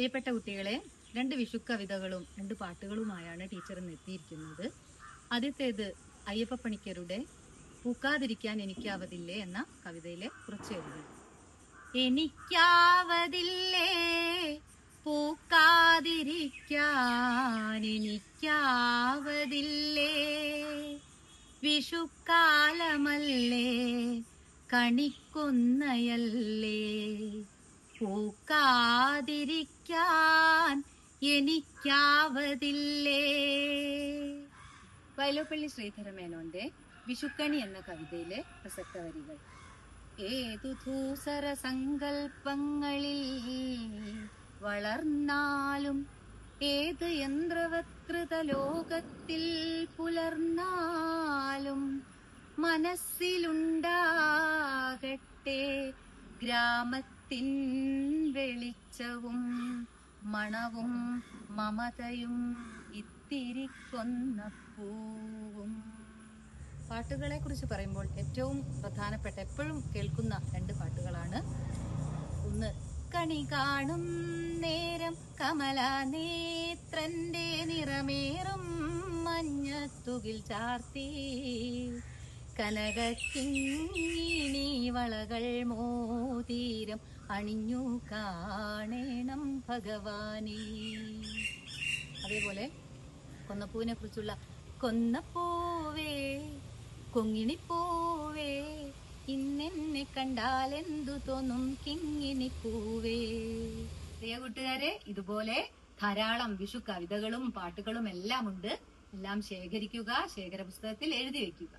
പ്രിയപ്പെട്ട കുട്ടികളെ, 2 വിഷു കവിതകളും 2 പാട്ടുകളുമായാണ് ടീച്ചർ ഇന്ന് എത്തിയിരിക്കുന്നത്. ആദ്യത്തേത് അയ്യപ്പ പണിക്കരുടെ പൂക്കാതിരിക്കാൻ എനിക്കാവതില്ലേ എന്ന കവിതയിലെ കുറച്ച് വരികൾ. എനിക്കാവതില്ലേ പൂക്കാതിരിക്കാൻ, എനിക്കാവതില്ലേ വിഷുക്കാലമല്ലേ, കണിക്കൊന്നയല്ലേ, പൂക്കാതിരിക്കാൻ എനിക്കാവതില്ലേ. വയലോപ്പള്ളി ശ്രീധരമേനോന്റെ വിഷുക്കണി എന്ന കവിതയിലെ പ്രസക്ത വരികൾ. ഏതു ധൂസര സങ്കൽപ്പങ്ങളിൽ വളർന്നാലും, ഏത് യന്ത്രവത്കൃത ലോകത്തിൽ പുലർന്നാലും, മനസ്സിലുണ്ടാകട്ടെ ഗ്രാമത്തിൻ വെളിച്ചവും മണവും മമതയും ഇത്തിരി കൊന്നപ്പൂവും. പാട്ടുകളെ കുറിച്ച് പറയുമ്പോൾ ഏറ്റവും പ്രധാനപ്പെട്ട എപ്പോഴും കേൾക്കുന്ന 2 പാട്ടുകളാണ്. ഒന്ന്, കണി കാണും നേരം കമലനേത്രന്റെ നിറമേറും മഞ്ഞത്തുകിൽ ചാർത്തി, കനകക്കിങ്ങിണി വളകൾ മോതിരം അണിഞ്ഞു കാണണം ഭഗവാനേ. അതേപോലെ കൊന്നപ്പൂവിനെ കുറിച്ചുള്ള കൊന്നപ്പൂവേ കൊങ്ങിണിപ്പൂവേ, ഇന്നെന്നെ കണ്ടാൽ എന്തു തോന്നും കിങ്ങിണിപ്പൂവേ. പ്രിയ കൂട്ടുകാരെ, ഇതുപോലെ ധാരാളം വിഷു കവിതകളും പാട്ടുകളും എല്ലാം ഉണ്ട്. എല്ലാം ശേഖരിക്കുക, ശേഖര പുസ്തകത്തിൽ എഴുതി വെക്കുക.